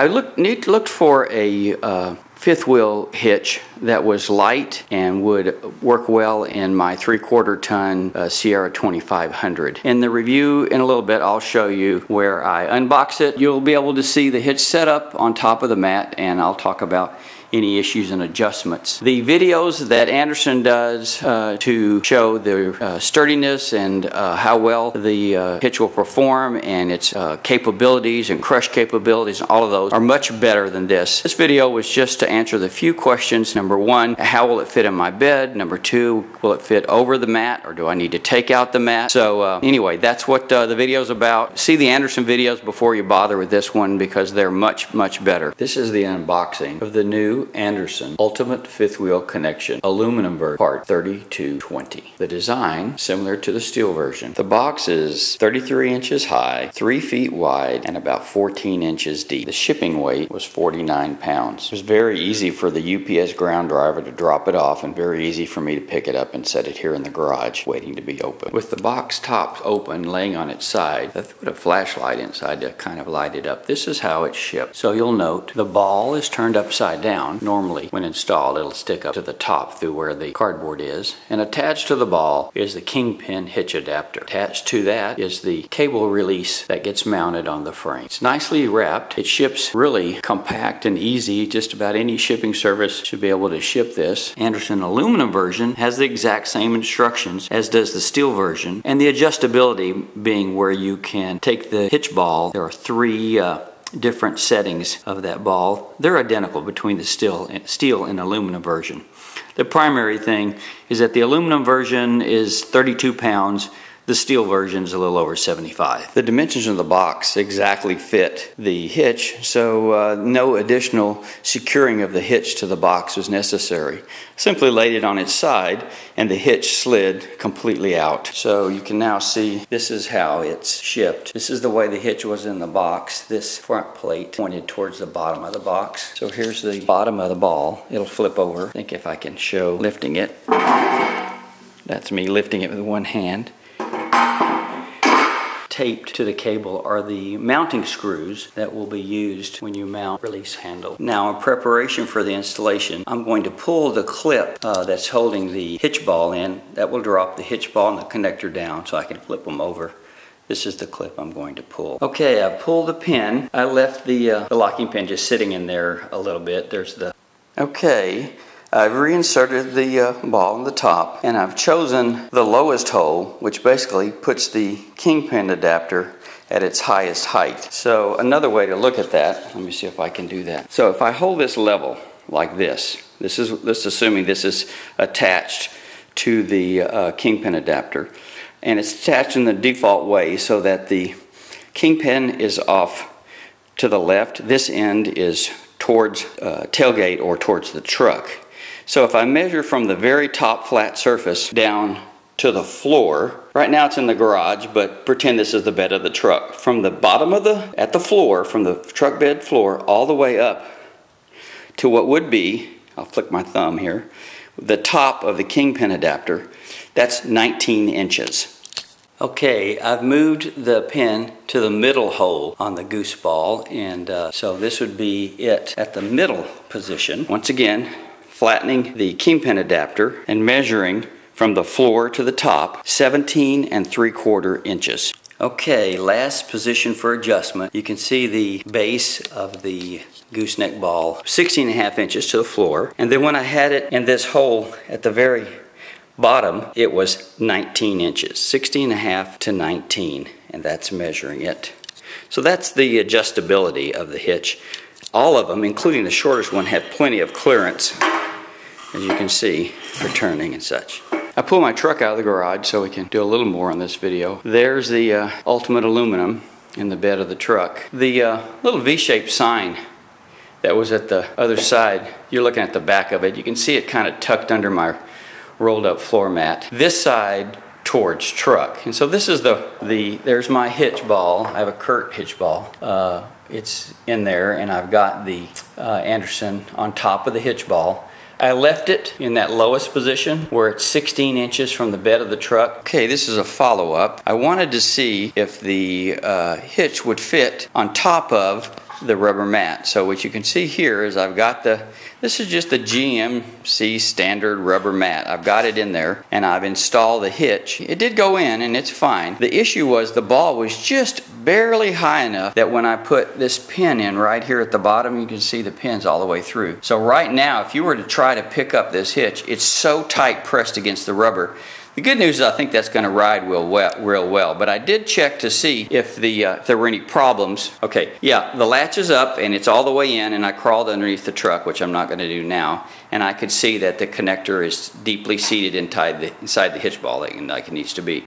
looked for a fifth wheel hitch that was light and would work well in my 3/4 ton Sierra 2500. In the review in a little bit, I'll show you where I unbox it. You'll be able to see the hitch setup on top of the mat, and I'll talk about any issues and adjustments. The videos that Andersen does to show the sturdiness and how well the hitch will perform and its capabilities and crush capabilities, all of those are much better than this. This video was just to answer the few questions. Number one, how will it fit in my bed? Number two, will it fit over the mat, or do I need to take out the mat? So anyway, that's what the video's about. See the Andersen videos before you bother with this one, because they're much, much better. This is the unboxing of the new Andersen Ultimate Fifth Wheel Connection Aluminum version, part 3220. The design, similar to the steel version. The box is 33 inches high, 3 feet wide, and about 14 inches deep. The shipping weight was 49 pounds. It was very easy for the UPS ground driver to drop it off, and very easy for me to pick it up and set it here in the garage, waiting to be opened. With the box top open, laying on its side, I put a flashlight inside to kind of light it up. This is how it's shipped. So you'll note the ball is turned upside down. Normally, when installed, it'll stick up to the top through where the cardboard is. And attached to the ball is the kingpin hitch adapter. Attached to that is the cable release that gets mounted on the frame. It's nicely wrapped. It ships really compact and easy. Just about any shipping service should be able to ship this. Andersen aluminum version has the exact same instructions as does the steel version, and the adjustability being where you can take the hitch ball. There are three different settings of that ball. They're identical between the steel and aluminum version. The primary thing is that the aluminum version is 32 pounds. The steel version is a little over 75. The dimensions of the box exactly fit the hitch, so no additional securing of the hitch to the box was necessary. Simply laid it on its side and the hitch slid completely out. So you can now see this is how it's shipped. This is the way the hitch was in the box. This front plate pointed towards the bottom of the box. So here's the bottom of the ball. It'll flip over. I think if I can show lifting it. That's me lifting it with one hand. Taped to the cable are the mounting screws that will be used when you mount release handle. Now, in preparation for the installation, I'm going to pull the clip that's holding the hitch ball in. That will drop the hitch ball and the connector down so I can flip them over. This is the clip I'm going to pull. Okay, I pulled the pin. I left the locking pin just sitting in there a little bit. There's the... Okay. I've reinserted the ball in the top, and I've chosen the lowest hole, which basically puts the kingpin adapter at its highest height. So another way to look at that, let me see if I can do that. So if I hold this level like this is, let's assuming this is attached to the kingpin adapter, and it's attached in the default way so that the kingpin is off to the left. This end is towards tailgate or towards the truck. So if I measure from the very top flat surface down to the floor, right now it's in the garage, but pretend this is the bed of the truck. From the bottom of at the floor, from the truck bed floor, all the way up to what would be, I'll flick my thumb here, the top of the kingpin adapter, that's 19 inches. Okay, I've moved the pin to the middle hole on the goose ball, and so this would be it at the middle position. Once again, flattening the kingpin adapter and measuring from the floor to the top, 17 3/4 inches. Okay, last position for adjustment. You can see the base of the gooseneck ball, 16.5 inches to the floor. And then when I had it in this hole at the very bottom, it was 19 inches, 16.5 to 19, and that's measuring it. So that's the adjustability of the hitch. All of them, including the shortest one, have plenty of clearance, as you can see, for turning and such. I pulled my truck out of the garage so we can do a little more on this video. There's the Ultimate Aluminum in the bed of the truck. The little V-shaped sign that was at the other side, you're looking at the back of it. You can see it kind of tucked under my rolled up floor mat. This side towards truck. And so this is there's my hitch ball. I have a Kurt hitch ball. It's in there, and I've got the Andersen on top of the hitch ball. I left it in that lowest position where it's 16 inches from the bed of the truck. Okay, this is a follow-up. I wanted to see if the hitch would fit on top of the rubber mat. So what you can see here is I've got this is just the GMC standard rubber mat. I've got it in there and I've installed the hitch. It did go in and it's fine. The issue was the ball was just barely high enough that when I put this pin in right here at the bottom, you can see the pins all the way through. So right now, if you were to try to pick up this hitch, it's so tight pressed against the rubber. The good news is I think that's going to ride real well, but I did check to see if there were any problems. Okay, yeah, the latch is up and it's all the way in, and I crawled underneath the truck, which I'm not going to do now, and I could see that the connector is deeply seated inside the hitch ball like it needs to be.